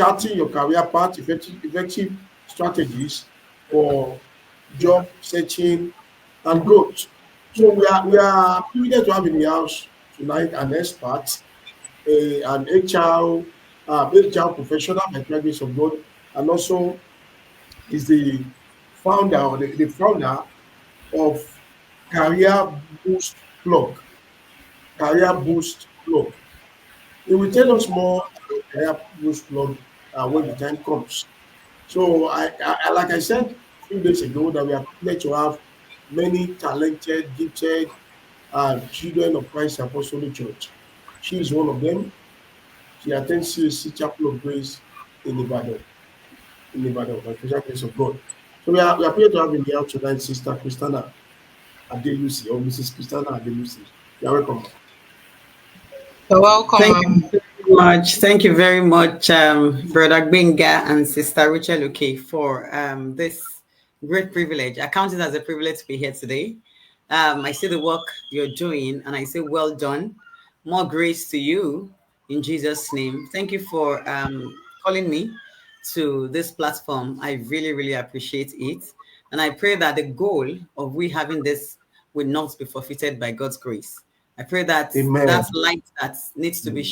charting your career path, effective strategies for job searching and growth. So we are privileged to have in the house tonight an expert, an HR professional by the grace of God, and also is the founder or the founder of Career Boost Plug. Career Boost Plug. He will tell us more about Career Boost Plug when the time comes. So like I said a few days ago, that we are privileged to have many talented, gifted children of Christ Apostolic Church. She is one of them. She attends CAC Chapel of Grace in Ibadan, by special grace of God. So we are privileged to have in the house tonight Sister Christiana Adelusi or Mrs. Christiana Adelusi. You are welcome. You're welcome, Thank ma'am. you very much. Thank you very much, Brother Benga and Sister Rachel Oke, for this great privilege. I count it as a privilege to be here today. I see the work you're doing, and I say, well done. More grace to you in Jesus' name. Thank you for calling me to this platform. I really, really appreciate it. And I pray that the goal of we having this will not be forfeited by God's grace. I pray that Amen. that light that needs to be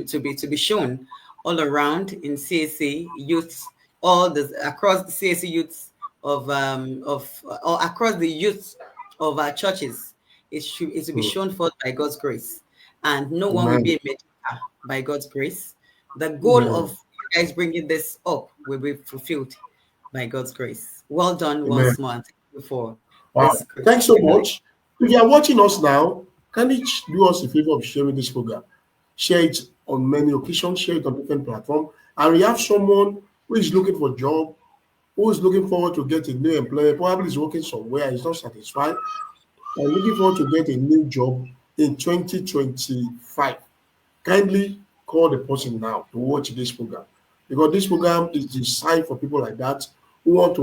to be shown all around in CAC youth, all the across the CAC youths of or across the youth of our churches. It will be Mm. shown forth by God's grace, and no one will Amen. be a mediocre by God's grace. The goal Amen. of you guys bringing this up will be fulfilled by God's grace. Well done Amen. once more. And thank you for Wow. this great Thanks so privilege. much. If you are watching us now, can you do us a favor of sharing this program? Share it on many occasions, share it on different platforms. And we have someone who is looking for a job, who is looking forward to get a new employer, probably is working somewhere, is not satisfied, and looking forward to get a new job in 2025. Kindly call the person now to watch this program, because this program is designed for people like that who want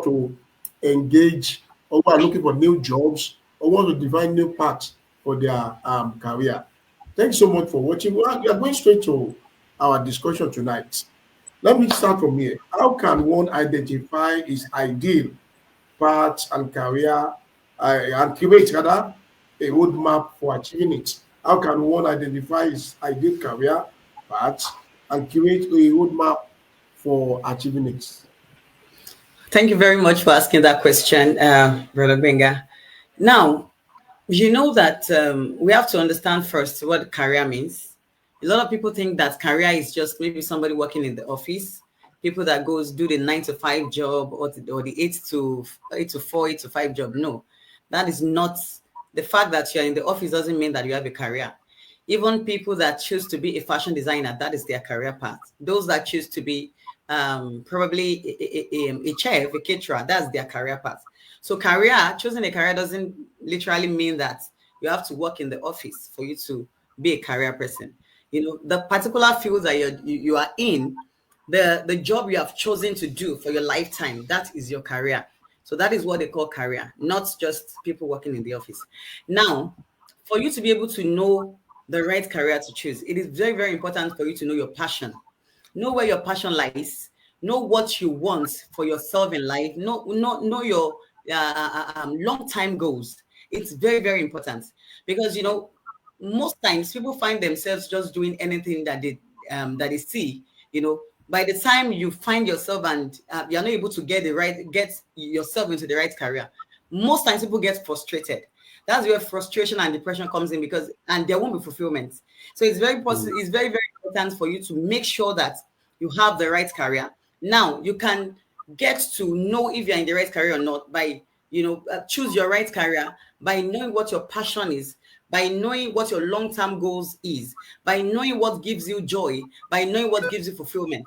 to engage, or who are looking for new jobs, or want to define new paths for their career. Thanks so much for watching. We are going straight to our discussion tonight. Let me start from here. How can one identify his ideal path and career, and create rather a roadmap for achieving it? How can one identify his ideal career path and create a roadmap for achieving it? Thank you very much for asking that question, Brother Benga. Now, you know that we have to understand first what career means. A lot of people think that career is just maybe somebody working in the office, people that goes do the 9 to 5 job, or the 8 to 4, 8 to 5 job. No, that is not the fact that you're in the office doesn't mean that you have a career. Even people that choose to be a fashion designer, that is their career path. Those that choose to be probably a chef, a caterer, that's their career path. So choosing a career doesn't literally mean that you have to work in the office for you to be a career person. The particular field that you are in, the job you have chosen to do for your lifetime, that is your career. So that is what they call career, not just people working in the office. Now, for you to be able to know the right career to choose, it is very, very important for you to know your passion. Know where your passion lies. Know what you want for yourself in life. Know your long time goals. It's very, very important, because most times people find themselves just doing anything that they see. By the time you find yourself and you're not able to get yourself into the right career, most times people get frustrated. That's where frustration and depression comes in, and there won't be fulfillment. So it's very possible. Mm. It's very, very important for you to make sure that you have the right career. Now you can get to know if you're in the right career or not by choose your right career by knowing what your passion is, by knowing what your long-term goals is, by knowing what gives you joy, by knowing what gives you fulfillment.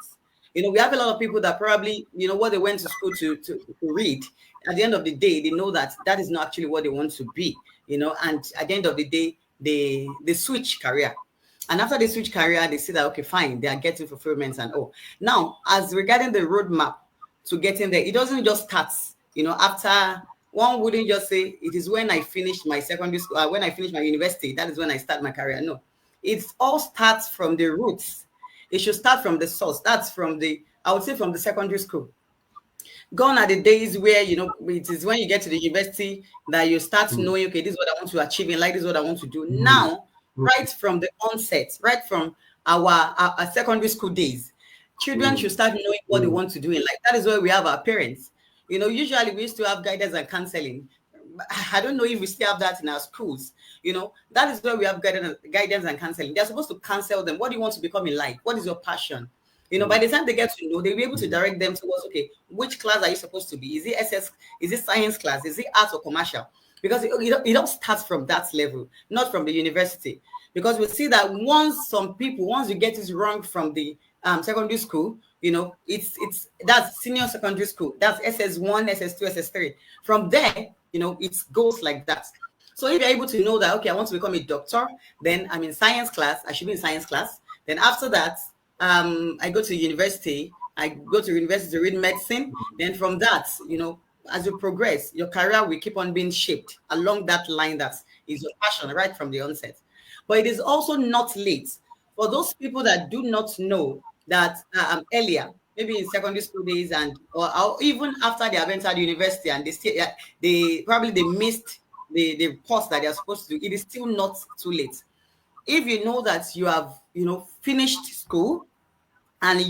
We have a lot of people that probably, what they went to school to read. At the end of the day, they know that that is not actually what they want to be, and at the end of the day, they switch career. And after they switch career, they see that, okay, fine, they are getting fulfillment and all. Now, as regarding the roadmap to getting there, it doesn't just start, after one wouldn't just say it is when I finish my secondary school, when I finish my university, that is when I start my career. No, it all starts from the roots. It should start from the source. That's from the, I would say, from the secondary school. Gone are the days where, it is when you get to the university that you start mm, knowing, okay, this is what I want to achieve in life, this is what I want to do. mm, Now, mm, right from the onset, right from our secondary school days, children should mm, start knowing what they mm, want to do in life. That is where we have our parents. Usually we used to have guidance and counseling. I don't know if we still have that in our schools. That is where we have guidance and counseling. They're supposed to counsel them. What do you want to become in life? What is your passion? By the time they get to know, they'll be able to direct them towards, okay, which class are you supposed to be? Is it SS? Is it science class? Is it arts or commercial? Because it don't start from that level, not from the university. Because we see that once you get it wrong from the secondary school, that's senior secondary school. That's SS1, SS2, SS3. From there, it goes like that. So if you're able to know that, okay, I want to become a doctor, then I'm in science class. I should be in science class. Then after that, I go to university. I go to university to read medicine. Then from that, as you progress, your career will keep on being shaped along that line that is your passion right from the onset. But it is also not late for those people that do not know that earlier, maybe in secondary school days or even after they have entered university and they missed the course that they are supposed to do. It is still not too late. If you know that you have finished school and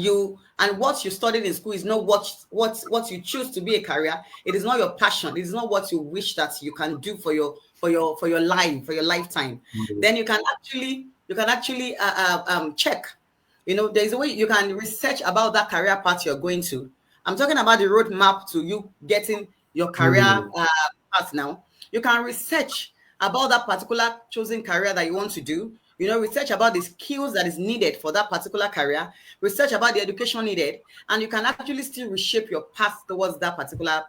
what you studied in school is not what you choose to be a career, it is not your passion, it is not what you wish that you can do for your life, for your lifetime, then you can actually check. There's a way you can research about that career path you're going to. I'm talking about the roadmap to you getting your career path now. You can research about that particular chosen career that you want to do. Research about the skills that is needed for that particular career, research about the education needed, and you can actually still reshape your path towards that particular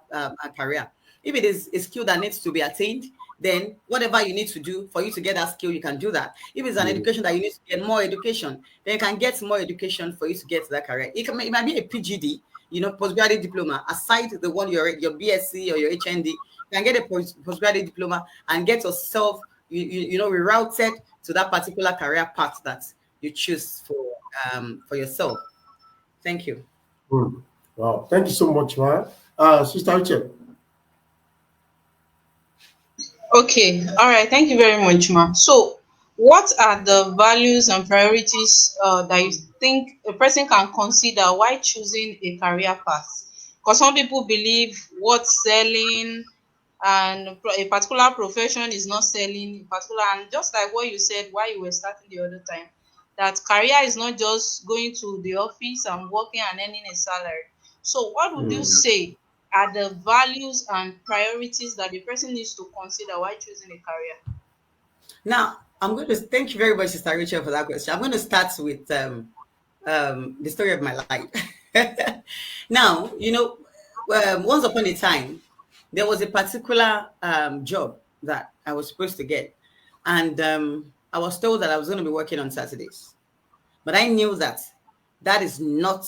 career. If it is a skill that needs to be attained, then whatever you need to do for you to get that skill, you can do that. If it's an education that you need to get more education, then you can get more education for you to get to that career. It might be a PGD, postgraduate diploma, aside the one your BSc or your HND. You can get a postgraduate diploma and get yourself, rerouted to that particular career path that you choose for yourself. Thank you. mm. Wow, thank you so much, man. Sister Uche. Okay, all right. Thank you very much, ma. So, what are the values and priorities that you think a person can consider while choosing a career path? Because some people believe what's selling and a particular profession is not selling in particular. And just like what you said while you were starting the other time, that career is not just going to the office and working and earning a salary. So, what would you Mm, say are the values and priorities that the person needs to consider while choosing a career? Now, I'm going to thank you very much, Sister Rachel, for that question. I'm going to start with the story of my life. Now, once upon a time, there was a particular job that I was supposed to get. And I was told that I was going to be working on Saturdays. But I knew that that is not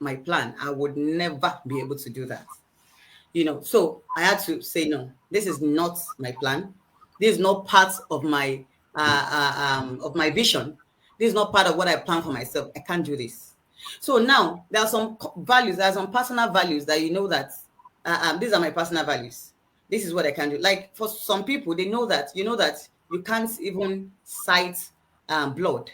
my plan. I would never be able to do that. So I had to say, no, this is not my plan. This is not part of my vision. This is not part of what I plan for myself. I can't do this. So now there are some values, there are some personal values that that these are my personal values. This is what I can do. Like for some people, they know that you can't even sight blood.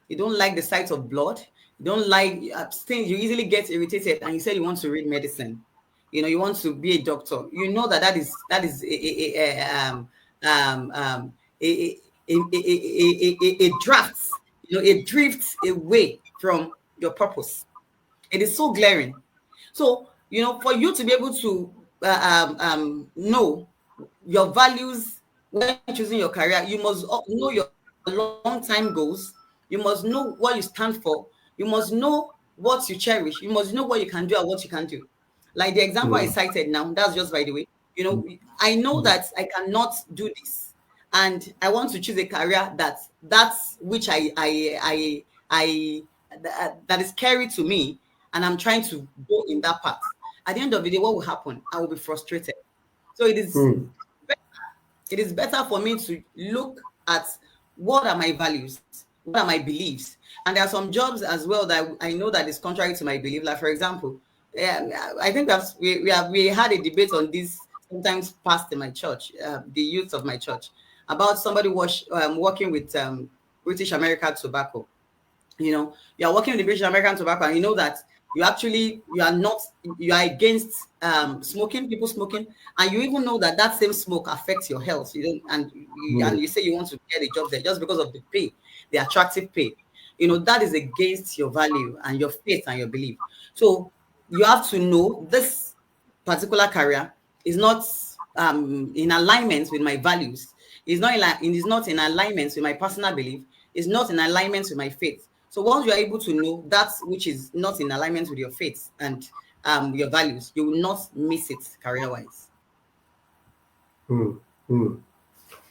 You don't like the sight of blood. You don't like things. You easily get irritated, and you said you want to read medicine. You want to be a doctor. That is a, a draft. It drifts away from your purpose. It is so glaring. So for you to be able to know your values when choosing your career, you must know your long time goals. You must know what you stand for. You must know what you cherish. You must know what you can do and what you can do. Like the example I mm, cited now, that's just by the way. I know that I cannot do this, and I want to choose a career that's which that is scary to me, and I'm trying to go in that path. At the end of the day, what will happen? I will be frustrated. So it is better for me to look at what are my values, what are my beliefs? And there are some jobs as well that I know that is contrary to my belief. Like for example, I think we had a debate on this sometimes past in my church, the youth of my church, about somebody working with British American tobacco. You are working with the British American tobacco, and you know that you are against smoking, people smoking, and you even know that that same smoke affects your health. You don't, and mm, you say you want to get a job there just because of the pay, the attractive pay. That is against your value and your faith and your belief. So you have to know this particular career is not in alignment with my values. It's not in alignment with my personal belief. It's not in alignment with my faith. So once you are able to know that which is not in alignment with your faith and your values, you will not miss it career-wise. mm, mm.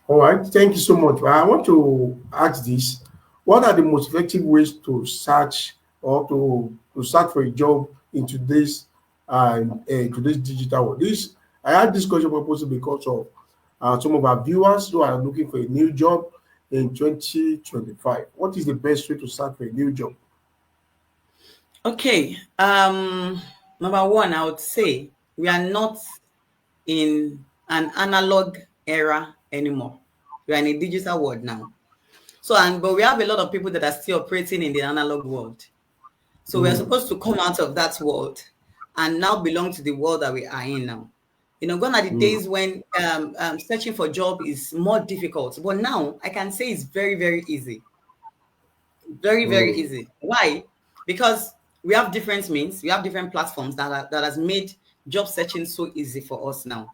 All right, thank you so much. I want to ask this: what are the most effective ways to search or to search for a job in today's digital world? This I had this question proposed because of some of our viewers who are looking for a new job in 2025. What is the best way to search for a new job? Okay. Number one, I would say we are not in an analog era anymore. We are in a digital world now. But we have a lot of people that are still operating in the analog world. So we're Mm, supposed to come out of that world and now belong to the world that we are in now. Gone are the mm, days when searching for job is more difficult. But now I can say it's very, very easy. Very, very mm, easy. Why? Because we have different means, we have different platforms that has made job searching so easy for us now.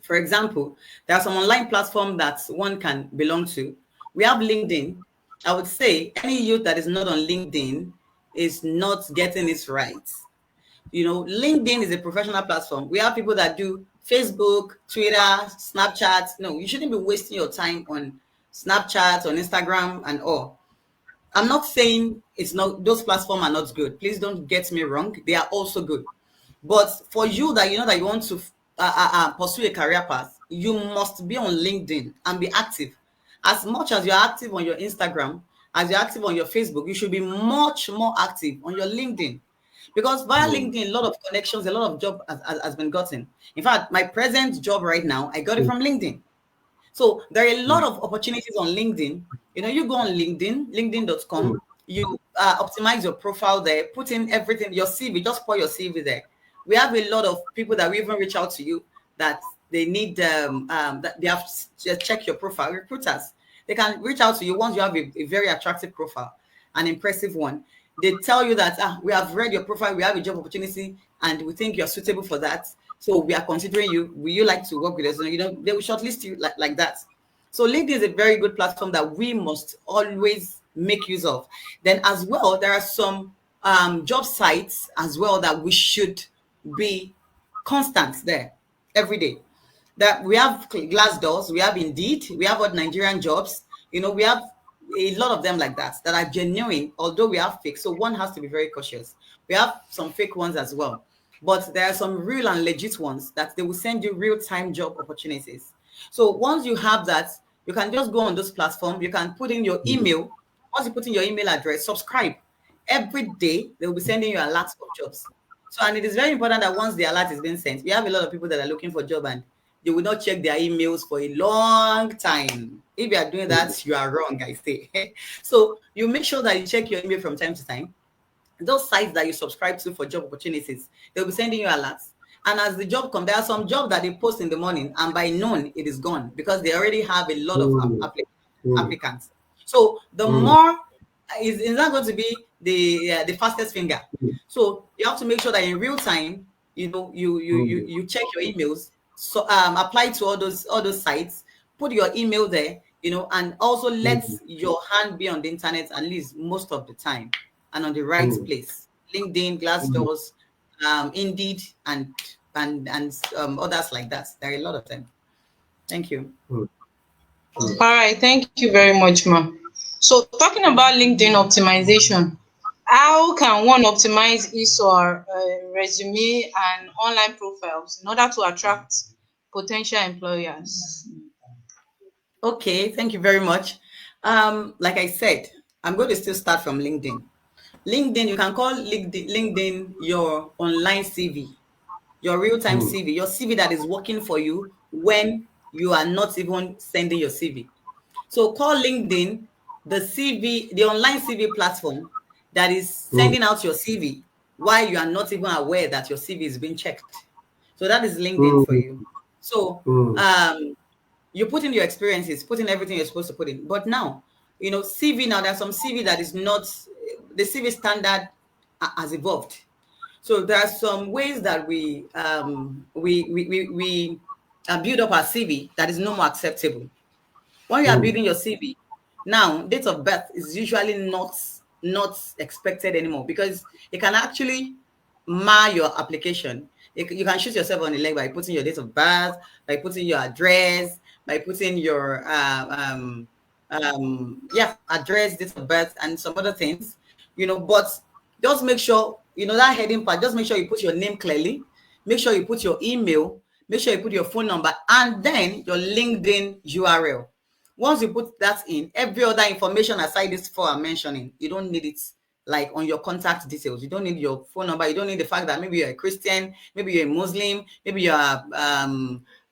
For example, there are some online platforms that one can belong to. We have LinkedIn. I would say any youth that is not on LinkedIn is not getting it right. LinkedIn is a professional platform. We have people that do Facebook, Twitter, Snapchat. No, you shouldn't be wasting your time on Snapchat, on Instagram, and all. I'm not saying it's not those platforms are not good. Please don't get me wrong. They are also good. But for you that you know that you want to pursue a career path, you must be on LinkedIn and be active. As much as you're active on your Instagram, as you're active on your Facebook, you should be much more active on your LinkedIn. Because via mm, LinkedIn, a lot of connections, a lot of job has been gotten. In fact, my present job right now, I got it mm, from LinkedIn. So there are a lot mm, of opportunities on LinkedIn. You go on LinkedIn, mm, linkedin.com, you optimize your profile there, put in everything, your CV, just put your CV there. We have a lot of people that we even reach out to you that they need, that they have to check your profile. Recruiters, they can reach out to you once you have a very attractive profile, an impressive one. They tell you that we have read your profile, we have a job opportunity, and we think you're suitable for that. So we are considering you. Will you like to work with us? They will shortlist you like that. So LinkedIn is a very good platform that we must always make use of. Then as well, there are some job sites as well that we should be constant there every day. That we have glass doors, we have Indeed, we have what Nigerian jobs. We have a lot of them like that are genuine, although we have fake. So one has to be very cautious. We have some fake ones as well, but there are some real and legit ones that they will send you real-time job opportunities. So once you have that, you can just go on those platforms. You can put in your mm, email. Once you put in your email address, subscribe. Every day they will be sending you alerts of jobs. So, and it is very important that once the alert is being sent, we have a lot of people that are looking for job and they will not check their emails for a long time. If you are doing mm, that, you are wrong, I say. So you make sure that you check your email from time to time. Those sites that you subscribe to for job opportunities, they'll be sending you alerts. And as the job comes, there are some jobs that they post in the morning, and by noon it is gone because they already have a lot of mm, mm, applicants. So the mm, more is not going to be the fastest finger. So you have to make sure that in real time, mm, you check your emails, so apply to all those sites, put your email there, and also let mm, your hand be on the internet at least most of the time and on the right mm, place. LinkedIn, mm, Glassdoors, Indeed, and others like that. There are a lot of them. Thank you. mm, mm. All right, thank you very much, ma. So, talking about LinkedIn optimization, how can one optimize his or resume and online profiles in order to attract potential employers? Okay, thank you very much. Like I said, I'm going to still start from LinkedIn. LinkedIn, you can call LinkedIn your online CV, your real-time Mm, CV, your CV that is working for you when you are not even sending your CV. So call LinkedIn the CV, the online CV platform that is mm, sending out your CV while you are not even aware that your CV is being checked. So that is LinkedIn for mm, you. So mm, you put in your experiences, put in everything you're supposed to put in. But now, CV now, there's some CV that is not, the CV standard has evolved. So there are some ways that we build up our CV that is no more acceptable. When you are mm, building your CV, now date of birth is usually not expected anymore because it can actually mar your application. You can shoot yourself on the leg by putting your date of birth, by putting your address, by putting your address, date of birth, and some other things. But just make sure that heading part. Just make sure you put your name clearly. Make sure you put your email. Make sure you put your phone number and then your LinkedIn URL. Once you put that in, every other information aside this four I'm mentioning, you don't need it like on your contact details. You don't need your phone number. You don't need the fact that maybe you're a Christian, maybe you're a Muslim, maybe you're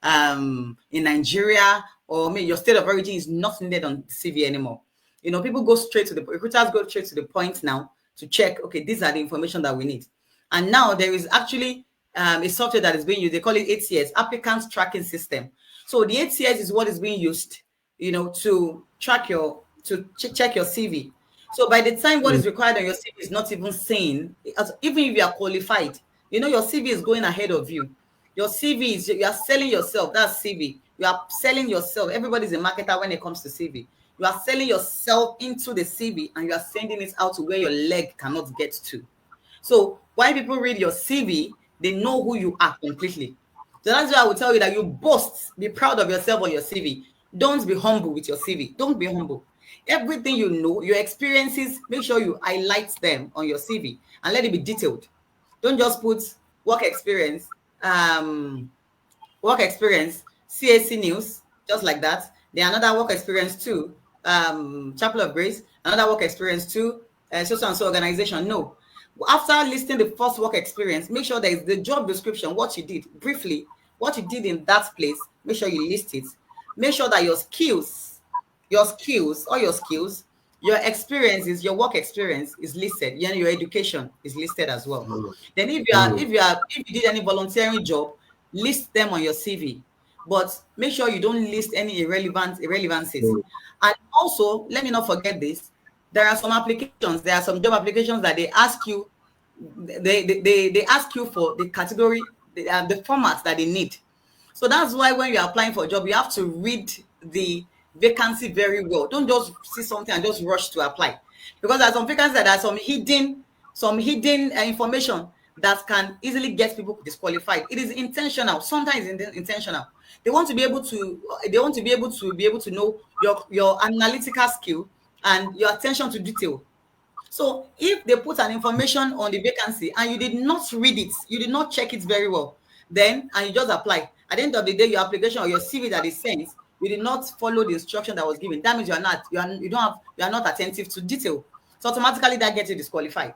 in Nigeria, or maybe your state of origin is not needed on CV anymore. People go straight to the recruiters go straight to the point now to check, okay, these are the information that we need. And now there is actually a software that is being used. They call it ATS, Applicant Tracking System. So the ATS is what is being used, to track check your CV. So by the time what mm, is required on your CV is not even saying, even if you are qualified, your CV is going ahead of you. Your CV is, you are selling yourself. That's CV. You are selling yourself. Everybody's a marketer when it comes to CV. You are selling yourself into the CV and you are sending it out to where your leg cannot get to. So when people read your CV, they know who you are completely. So that's why I will tell you that you boast, be proud of yourself on your CV. Don't be humble with your CV. Don't be humble. Everything you know, your experiences, make sure you highlight them on your CV and let it be detailed. Don't just put work experience, um, CAC news, just like that. Then another work experience too, Chapel of Grace, another work experience too, so and so organization. No. After listing the first work experience, make sure there is the job description, what you did, briefly, what you did in that place, make sure you list it. Make sure that all your skills, your experiences, your work experience is listed. Your education is listed as well. mm, Then mm, if you did any volunteering job, list them on your CV. But make sure you don't list any irrelevancies. mm, And also, let me not forget this. There are some job applications that they ask you, they ask you for the category, the format that they need. So that's why when you're applying for a job, you have to read the vacancy very well. Don't just see something and just rush to apply. Because there's some vacancies that are some hidden information that can easily get people disqualified. It is intentional. Sometimes it's intentional. They want to be able to know your analytical skill and your attention to detail. So if they put an information on the vacancy and you did not read it, you did not check it very well, then and you just apply. At the end of the day, your application or your CV that is sent, you did not follow the instruction that was given. That means you are not attentive to detail. So automatically that gets you disqualified.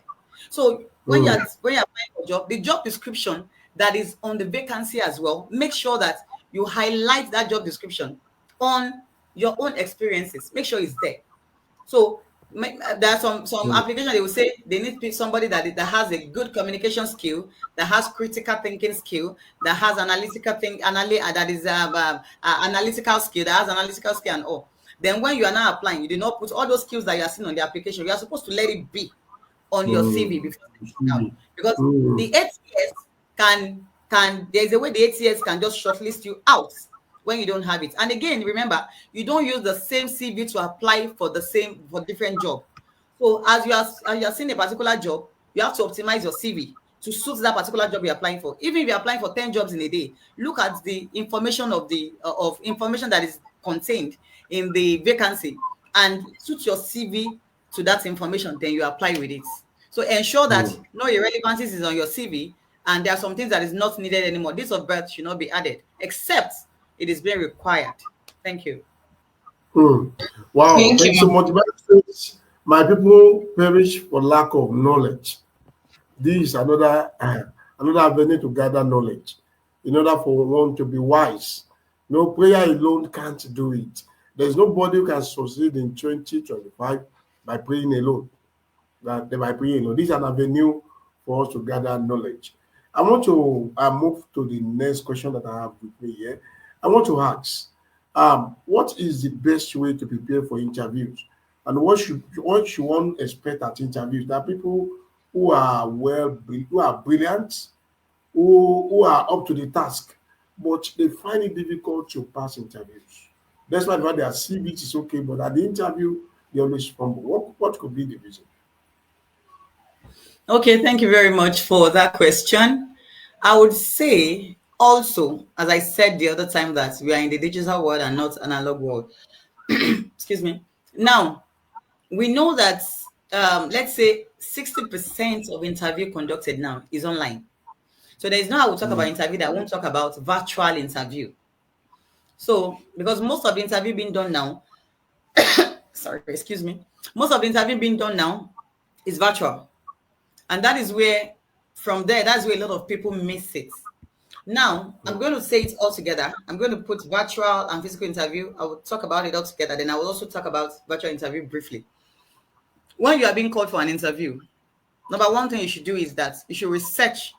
So mm, when you're applying for a job, the job description that is on the vacancy as well, make sure that you highlight that job description on your own experiences. Make sure it's there. So there are some mm, application they will say they need somebody that has a good communication skill, that has critical thinking skill, that has that is analytical skill, that has analytical skill and all. Then when you are now applying, you did not put all those skills that you are seeing on the application. You are supposed to let it be on your CV mm. before sending it out, Mm, because mm, the ATS can there's a way the ATS can just shortlist you out when you don't have it. And again, remember, you don't use the same CV to apply for different job. So as you are seeing a particular job, you have to optimize your CV to suit that particular job you're applying for. Even if you're applying for 10 jobs in a day, look at the information of information that is contained in the vacancy and suit your CV to that information, then you apply with it. So ensure that mm, no irrelevancies is on your CV and there are some things that is not needed anymore. Date of birth should not be added, except it is being required. Thank you. mm. Wow, Thank you, thanks so ma'am. much. My people perish for lack of knowledge. This is another another avenue to gather knowledge in order for one to be wise. No prayer alone can't do it. There's nobody who can succeed in 2025 by praying alone. That by praying alone. This is an avenue for us to gather knowledge. I want to move to the next question that I have with me here. I want to ask, what is the best way to prepare for interviews, and what should one expect at interviews? There are people who are who are brilliant, who are up to the task, but they find it difficult to pass interviews. That's why their CV is okay, but at the interview they always fumble. What could be the reason? Okay, thank you very much for that question. I would say also, as I said the other time, that we are in the digital world and not analog world. Excuse me. Now, we know that let's say 60% of interview conducted now is online. So there is no, I will talk about Mm, interview that I won't talk about virtual interview. So because most of the interview being done now, sorry, excuse me, most of the interview being done now is virtual. And that is where, from there, that's where a lot of people miss it. Now, I'm mm, going to say it all together. I'm going to put virtual and physical interview. I will talk about it all together. Then I will also talk about virtual interview briefly. When you are being called for an interview, number one thing you should do is that you should research,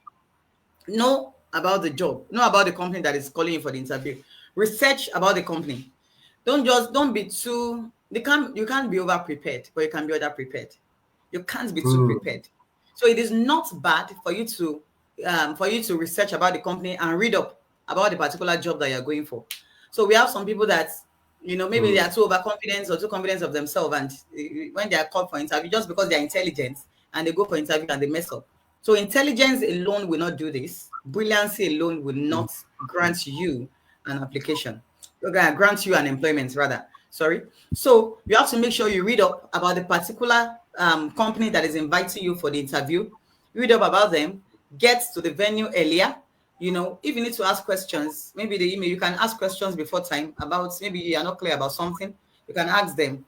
know about the job, know about the company that is calling you for the interview. Research about the company. Don't be too, you can't be over prepared, but you can be under prepared. You can't be too mm, prepared. So it is not bad for you to research about the company and read up about the particular job that you're going for. So we have some people that, maybe they mm, are too overconfident or too confident of themselves, and when they are called for interview, just because they are intelligent and they go for interview and they mess up. So intelligence alone will not do this. Brilliancy alone will mm, not grant you an application. Okay, grant you an employment rather. Sorry. So you have to make sure you read up about the particular company that is inviting you for the interview. Read up about them. Get to the venue earlier. If you need to ask questions, maybe the email, you can ask questions before time about, maybe you are not clear about something. You can ask them.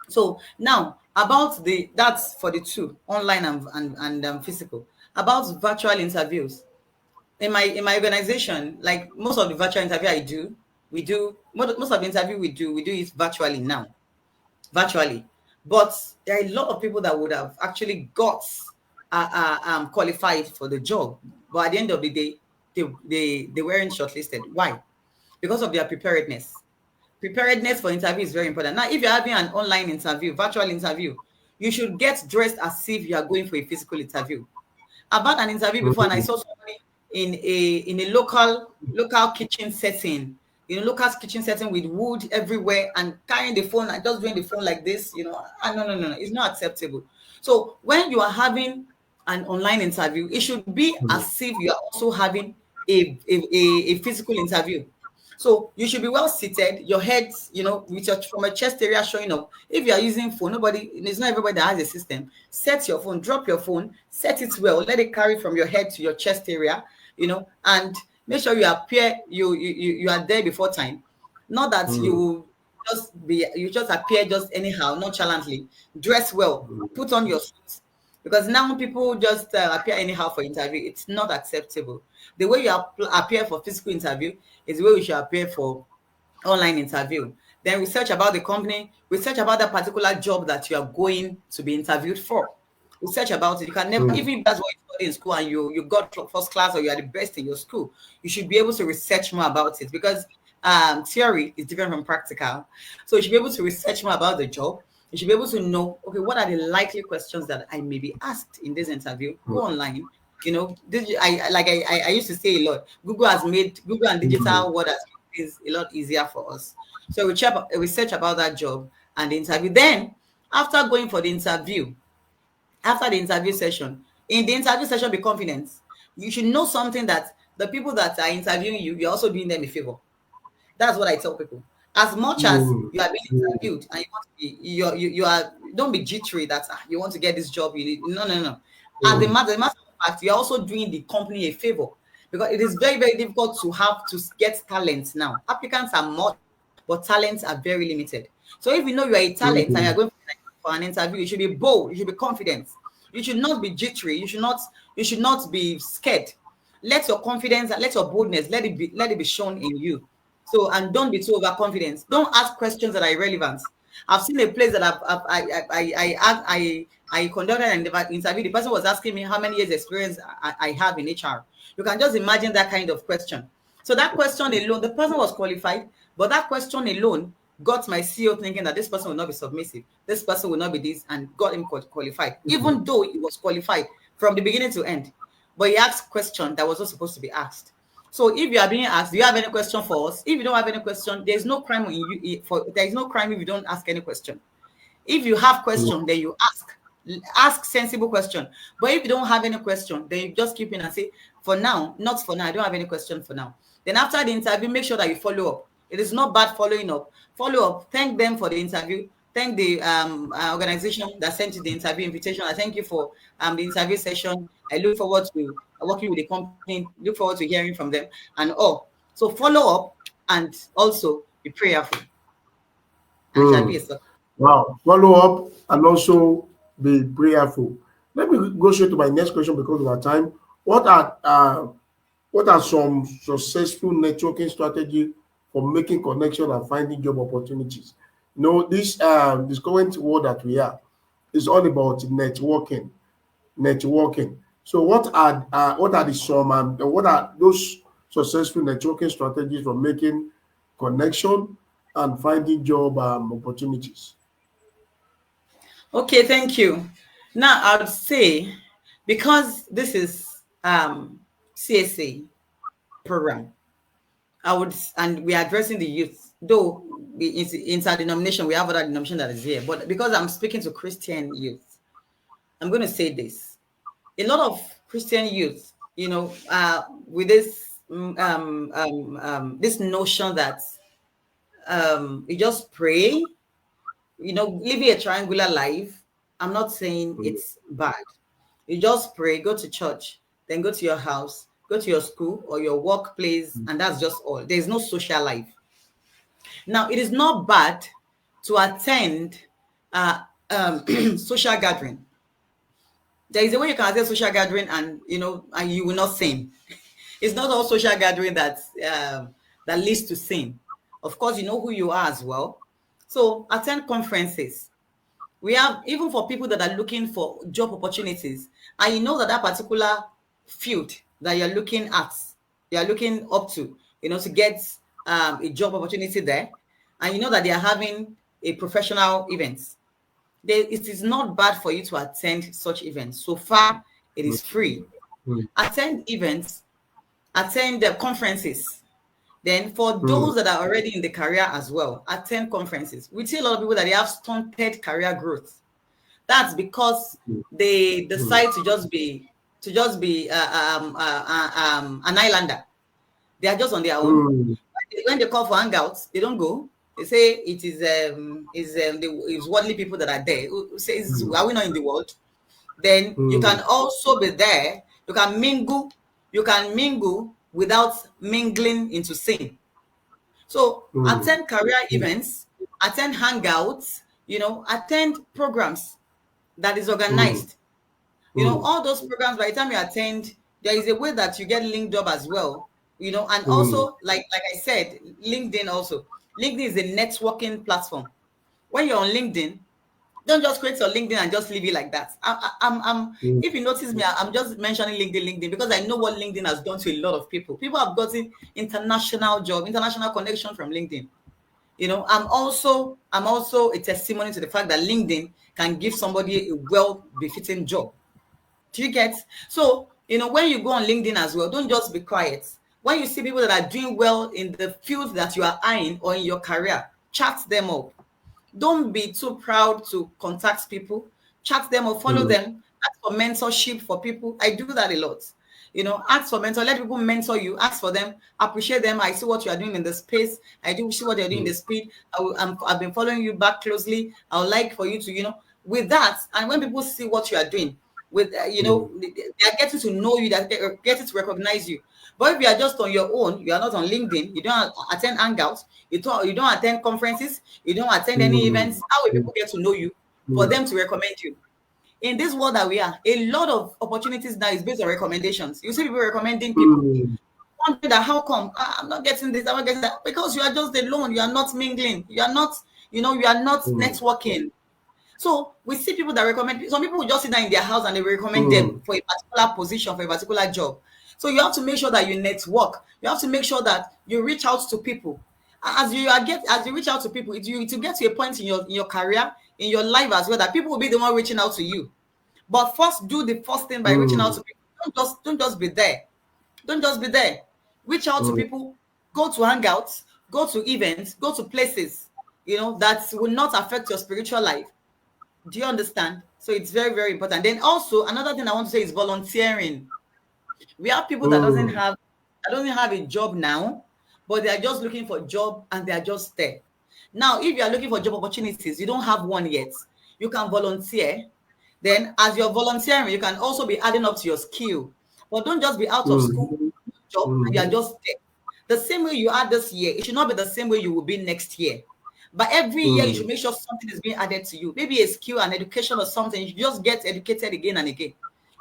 So now about that's for the two, online and physical. About virtual interviews in my organization, like most of the virtual interview I do, we do most of the interview we do it virtually now, virtually. But there are a lot of people that would have actually got qualified for the job, but at the end of the day, they weren't shortlisted. Why? Because of their preparedness. Preparedness for interview is very important. Now, if you're having an online interview, virtual interview, you should get dressed as if you are going for a physical interview. About an interview before, and I mm, saw somebody in a local kitchen setting, local kitchen setting with wood everywhere and carrying the phone and just doing the phone like this, no, no, no, no, it's not acceptable. So when you are having an online interview, it should be mm, as if you are also having a physical interview. So you should be well seated, your head, with your from a chest area showing up. If you are using phone, it's not everybody that has a system. Set your phone, drop your phone, set it well, let it carry from your head to your chest area, and make sure you are there before time. Not that mm, you just appear just anyhow, nonchalantly. Dress well, put on your suit. Because now people just appear anyhow for interview. It's not acceptable. The way you appear for physical interview is the way we should appear for online interview. Then research about the company, research about the particular job that you are going to be interviewed for. Research about it. You can never, mm, even if that's what you study in school and you got first class or you are the best in your school, you should be able to research more about it because theory is different from practical. So you should be able to research more about the job. You should be able to know, okay, what are the likely questions that I may be asked in this interview? Go online. This I used to say a lot. Google and mm, digital world has made things a lot easier for us. So research about that job and the interview. Then after going for the interview, after the interview session, in the interview session, be confident. You should know something that the people that are interviewing you, you're also doing them a favor. That's what I tell people. As much as mm, you are being mm, interviewed and you want to be, you are, don't be jittery that you want to get this job. You need, no, no, no. As the matter of fact, you're also doing the company a favor because it is very, very difficult to get talent now. Applicants are much, but talents are very limited. So if you know you are a talent and you're mm, going for an interview, you should be bold, you should be confident. You should not be jittery. You should not be scared. Let your confidence, let your boldness, let it be shown in you. So, and don't be too overconfident. Don't ask questions that are irrelevant. I've seen a place that I conducted an interview. The person was asking me how many years experience I have in HR. You can just imagine that kind of question. So that question alone, the person was qualified, but that question alone got my CEO thinking that this person will not be submissive, this person will not be this, and got him qualified, even though he was qualified from the beginning to end. But he asked a question that was not supposed to be asked. So if you are being asked, do you have any question for us? If you don't have any question, there's no crime in you. There is no crime if you don't ask any question. If you have question, then you ask sensible question. But if you don't have any question, then you just keep in and say, for now, not for now, I don't have any question for now. Then after the interview, make sure that you follow up. It is not bad following up. Follow up. Thank them for the interview. Thank the organization that sent you the interview invitation. I thank you for the interview session. I look forward to working with the company. Look forward to hearing from them and all. So follow up and also be prayerful. And shall be a success. Wow. Follow up and also be prayerful. Let me go straight to my next question because of our time. What are some successful networking strategy for making connection and finding job opportunities? This current world that we are is all about networking. Networking. So what are those successful networking strategies for making connection and finding job opportunities? Okay, thank you. Now I would say, because this is CSA program, and we are addressing the youth, though it's interdenomination, we have other denomination that is here, but because I'm speaking to Christian youth, I'm going to say this. A lot of Christian youth, with this notion that you just pray, living a triangular life. I'm not saying it's bad. You just pray, go to church, then go to your house, go to your school or your workplace, and that's just all. There's no social life. Now, it is not bad to attend social gathering. There is a way you can attend social gathering and you will not sin. It's not all social gathering that leads to sin. Of course, you know who you are as well. So attend conferences. We have, even for people that are looking for job opportunities, and you know that particular field that you're looking up to, to get a job opportunity there, and you know that they are having a professional events. It is not bad for you to attend such events. So far, it is free. Attend events, attend the conferences. Then for those that are already in the career as well, attend conferences. We see a lot of people that they have stunted career growth. That's because they decide to just be an islander. They are just on their own. When they call for hangouts, they don't go. They say it is worldly people that are there. Who says, are we not in the world? Then you can also be there. You can mingle. You can mingle without mingling into sin. So attend career events, attend hangouts, attend programs that is organized. All those programs, by the time you attend, there is a way that you get linked up as well. And also, like I said, LinkedIn also. LinkedIn is a networking platform. When you're on LinkedIn, don't just create your LinkedIn and just leave it like that. If you notice me, I'm just mentioning LinkedIn because I know what LinkedIn has done to a lot of people. People have gotten international job, international connection from LinkedIn. I'm also a testimony to the fact that LinkedIn can give somebody a well-befitting job. Do you get? So, when you go on LinkedIn as well, don't just be quiet. When you see people that are doing well in the field that you are eyeing or in your career, chat them up. Don't be too proud to contact people. Chat them or follow them. Ask for mentorship for people. I do that a lot. Ask for mentor. Let people mentor you. Ask for them. Appreciate them. I see what you are doing in the space. I do see what you're doing in the speed. I've been following you back closely. I would like for you to, with that. And when people see what you are doing, with they are getting to know you. They're getting to recognize you. But if you are just on your own, you are not on LinkedIn, you don't attend hangouts, you don't attend conferences, you don't attend any events, how will people get to know you? for mm, them to recommend you. In this world that we are, a lot of opportunities now is based on recommendations. You see people recommending people. mm, Wondering that how come I'm not getting this, I'm not getting that, because you are just alone. You are not mingling. You are not, you are not mm, networking. So we see people that recommend. Some people will just sit down in their house and they will recommend them mm, for a particular position, for a particular job. So you have to make sure that you network. You have to make sure that you reach out to people. As you reach out to people, it will get to a point in your career, in your life as well, that people will be the one reaching out to you. But first, do the first thing by reaching out mm, to people. Don't just be there. Don't just be there. Reach out to mm. people. Go to hangouts. Go to events. Go to places. That will not affect your spiritual life. Do you understand? So it's very, very important. Then also another thing I want to say is volunteering. We have people Mm, that doesn't have a job now, but they are just looking for a job and they are just there. Now, if you are looking for job opportunities, you don't have one yet, you can volunteer. Then as you're volunteering, you can also be adding up to your skill. But don't just be out of school, mhm, job, and you are mhm, just there. The same way you are this year, it should not be the same way you will be next year. But every year, you mm, should make sure something is being added to you. Maybe a skill, an education, or something. You should just get educated again and again.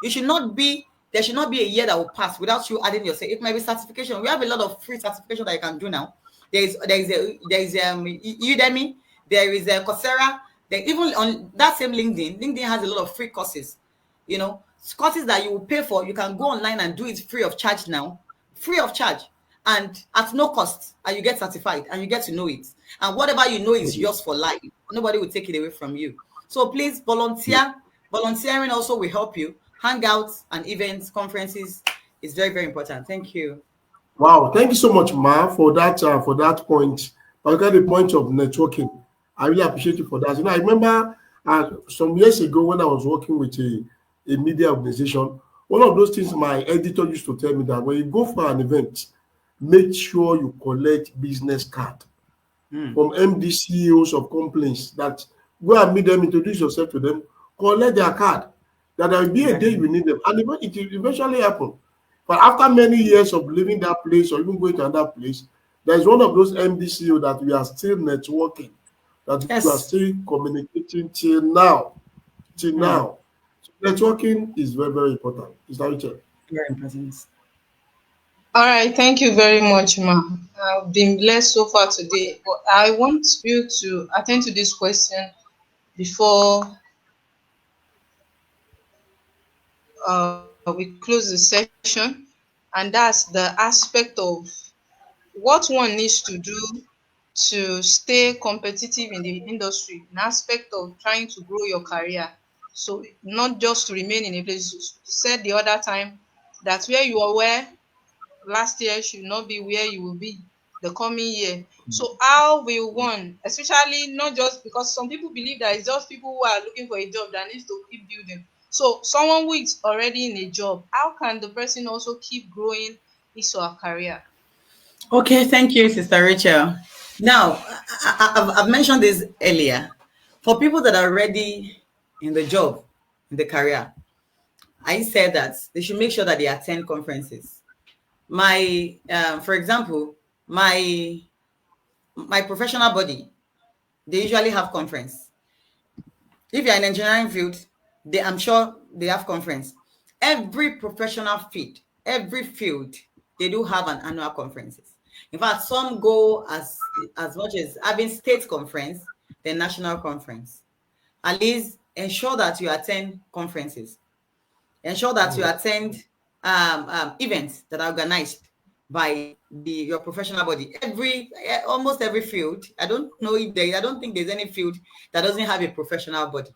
You should not be There should not be a year that will pass without you adding yourself. It might be certification. We have a lot of free certification that you can do now. There is Udemy, there is a Coursera. Then even on that same LinkedIn has a lot of free courses. Courses that you will pay for. You can go online and do it free of charge now, free of charge, and at no cost. And you get certified and you get to know it. And whatever you know is mm, yours for life. Nobody will take it away from you. So please volunteer. Volunteering also will help you. Hangouts and events, conferences is very, very important. Thank you. Wow, thank you so much, Ma, for that point. Particularly the point of networking. I really appreciate you for that. I remember some years ago when I was working with a media organization, one of those things my editor used to tell me that when you go for an event, make sure you collect business card Mm, from MD CEOs of companies that go and meet them, introduce yourself to them, collect their card. That there will be a day exactly. you need them. And it will eventually happen. But after many years of leaving that place or even going to another place, there's one of those MD CEO that we are still networking, that we are Yes. still communicating till now. Till Mm, now. So networking is very, very important. Is that it? very important. All right, thank you very much, ma. I've been blessed so far today, but I want you to attend to this question before we close the session, and that's the aspect of what one needs to do to stay competitive in the industry, an aspect of trying to grow your career. So not just to remain in a place. You said the other time that where you were last year should not be where you will be the coming year. So how will one, especially not just because some people believe that it's just people who are looking for a job that needs to keep building. So someone who is already in a job, how can the person also keep growing his or her career? Okay, thank you, Sister Rachel. Now, I've mentioned this earlier. For people that are already in the job, in the career, I said that they should make sure that they attend conferences. For example, my professional body, they usually have conference. If you're in engineering field, I'm sure they have conference. Every professional field, every field, they do have an annual conferences. In fact, some go as much as having state conference, then national conference. At least ensure that you attend conferences. Ensure that you Mm. attend events that are organized by your professional body. Almost every field. I don't think there's any field that doesn't have a professional body.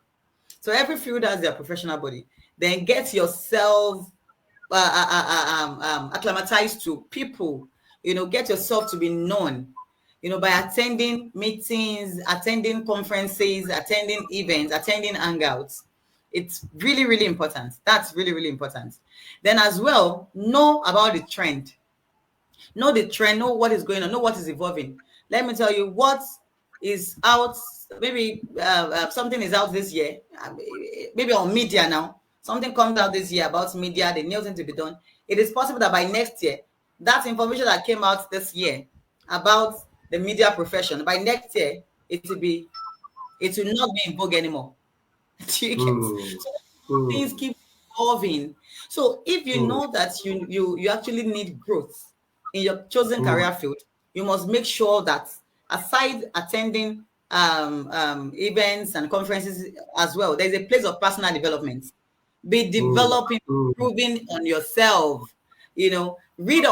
So every field has their professional body. Then get yourself acclimatized to people. Get yourself to be known. By attending meetings, attending conferences, attending events, attending hangouts. It's really, really important. That's really, really important. Then as well, know about the trend. Know the trend, know what is going on, know what is evolving. Let me tell you what is out. Maybe something is out this year, maybe on media now. Something comes out this year about media, the new thing to be done. It is possible that by next year, that information that came out this year about the media profession, by next year, it will not be in vogue anymore. Do you get? mm, So things mm, keep evolving. So if you mm, know that you actually need growth in your chosen mm, career field, you must make sure that aside attending events and conferences as well, there's a place of personal development. Be mm, developing, mm, improving on yourself. Read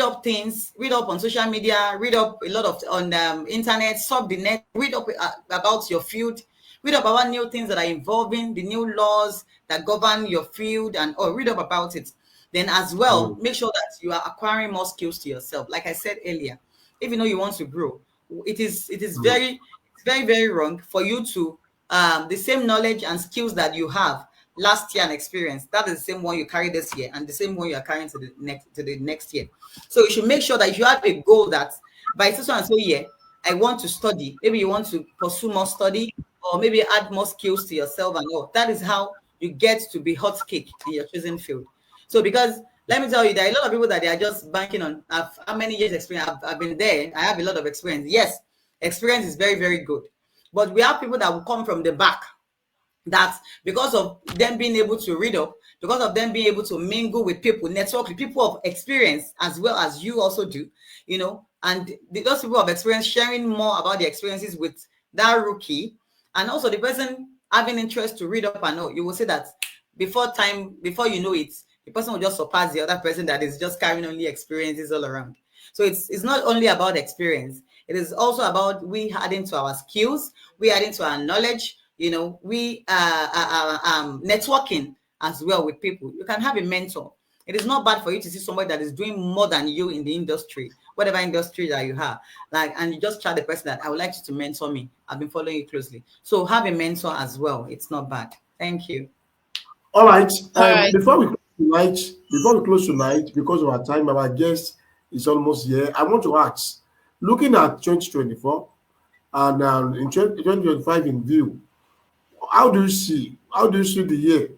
up things, read up on social media, read up a lot of on internet, sub the net, read up about your field, read up about new things that are involving the new laws that govern your field, and or read up about it. Then as well, mm, make sure that you are acquiring more skills to yourself. Like I said earlier, if you know you want to grow, it is mm, very wrong for you to the same knowledge and skills that you have last year and experience, that is the same one you carry this year and the same one you are carrying to the next year. So you should make sure that if you have a goal that by so and so year I want to study, maybe you want to pursue more study or maybe add more skills to yourself and all. That is how you get to be hot cake in your chosen field. So because let me tell you, there are a lot of people that they are just banking on how many years experience. I've been there. I have a lot of experience. Yes, experience is very good, but we have people that will come from the back, that because of them being able to read up, because of them being able to mingle with people, network with people of experience as well as you also do, and those people of experience sharing more about their experiences with that rookie, and also the person having interest to read up and all, you will see that before you know it, the person will just surpass the other person that is just carrying only experiences all around. So it's not only about experience, it is also about we adding to our skills, we adding to our knowledge, we networking as well with people. You can have a mentor. It is not bad for you to see somebody that is doing more than you in the industry, whatever industry that you have, like, and you just try the person that I would like you to mentor me. I've been following you closely. So have a mentor as well. It's not bad. Thank you. All right. All right. Before we close tonight, because of our time, our guest is almost here. I want to ask, looking at 2024 and in 2025 in view, how do you see the year?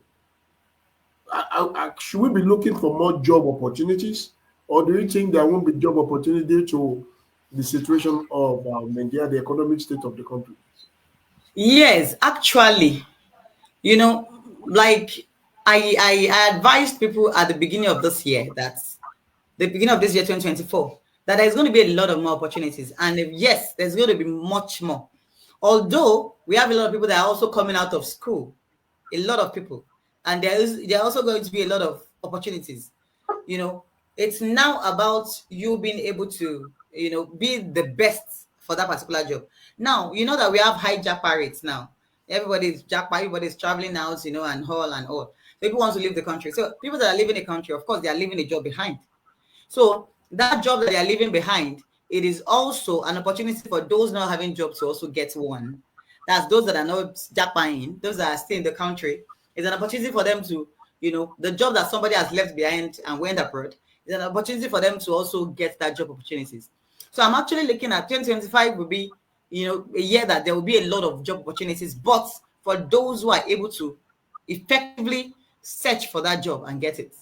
Should we be looking for more job opportunities, or do you think there won't be job opportunity to the situation of Nigeria, the economic state of the country? Yes, actually, you know, like I advised people at the beginning of this year, that the beginning of this year 2024, that there's going to be a lot of more opportunities, and yes, there's going to be much more. Although we have a lot of people that are also coming out of school, a lot of people, and there are also going to be a lot of opportunities. you know it's now about you being able to be the best for that particular job. Now you know that we have high japa rates now. Everybody's japa, everybody's traveling out, and all. People want to leave the country, so people that are leaving the country, of course, they are leaving a job behind. So that job that they are leaving behind, it is also an opportunity for those not having jobs to also get one. That's those that are not japaning, those that are still in the country. It's an opportunity for them to, the job that somebody has left behind and went abroad. It's an opportunity for them to also get that job opportunities. So I'm actually looking at 2025 will be, a year that there will be a lot of job opportunities, but for those who are able to effectively search for that job and get it.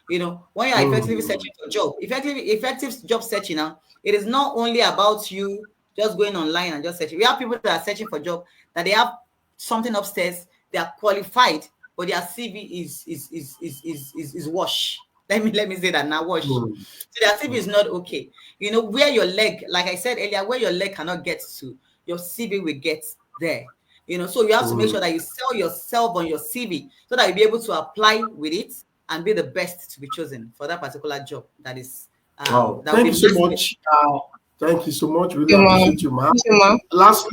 When you're effectively Mm, searching for job, effective job searching now, it is not only about you just going online and just searching. We have people that are searching for job, that they have something upstairs, they are qualified, but their CV is wash. Let me say that now, wash. mm, So their CV mm, is not okay. Where your leg, like I said earlier, where your leg cannot get to, your CV will get there. So you have to make mm. sure that you sell yourself on your CV so that you'll be able to apply with it and be the best to be chosen for that particular job that is Wow. that will Thank be you so massive. much. Thank you so much. Really Thank you, ma. appreciate you, man. Thank you, ma. Lastly,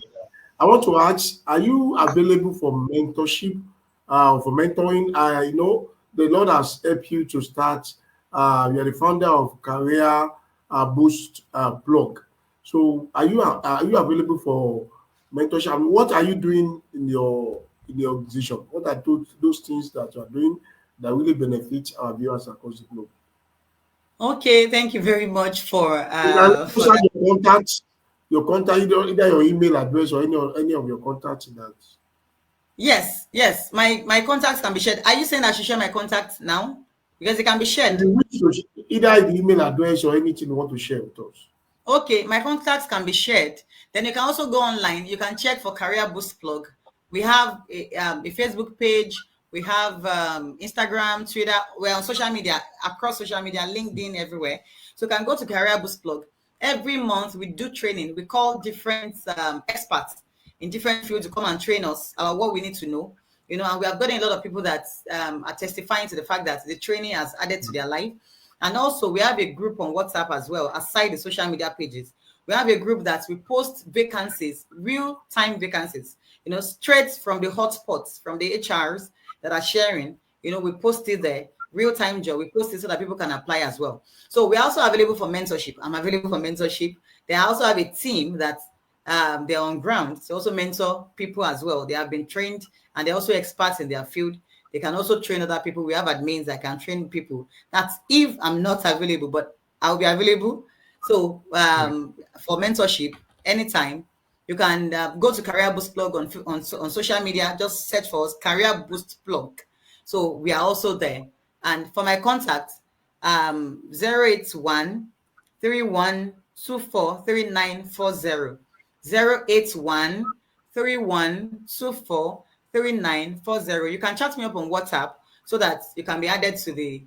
I want to ask, are you available for mentorship, for mentoring? The Lord has helped you to start. You're the founder of Career Boost blog. So are you available for mentorship? And what are you doing in your organization? What are those things that you are doing that really benefit our viewers across the globe? Okay, thank you very much for You can for also add that. your contact, either your email address or any of your contacts in that. Yes. My contacts can be shared. Are you saying I should share my contacts now? Because it can be If shared. you wish to either the email address or anything you want to share with us. Okay, my contacts can be shared. Then you can also go online. You can check for Career Boost Plug We have a Facebook page. We have Instagram, Twitter. We're on social media, across social media, LinkedIn, everywhere. So you can go to Career Boost Plug. Every month we do training. We call different experts in different fields to come and train us about what we need to know. And we have gotten a lot of people that are testifying to the fact that the training has added to their life. And also, we have a group on WhatsApp as well, aside the social media pages. We have a group that we post vacancies, real-time vacancies, straight from the hotspots, from the HRs that are sharing. We post it there, real-time job. We post it so that people can apply as well. So we're also available for mentorship. I'm available for mentorship. They also have a team that they're on ground. They also mentor people as well. They have been trained and they're also experts in their field. They can also train other people. We have admins that can train people. That's if I'm not available, but I'll be available. So for mentorship, anytime, you can go to Career Boost Plug on social media. Just search for us, Career Boost Plug. So we are also there. And for my contact, 081 3124 3940. 081 3124 3940. You can chat me up on WhatsApp so that you can be added to the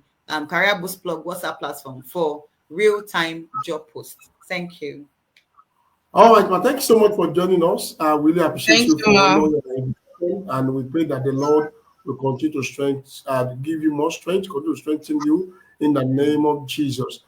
Career Boost Plug WhatsApp platform for real-time job posts. Thank you. All right, ma. Thank you so much for joining us. I really appreciate Thank you you, for ma. honoring your invitation, and we pray that the Lord will continue to give you more strength, continue to strengthen you in the name of Jesus.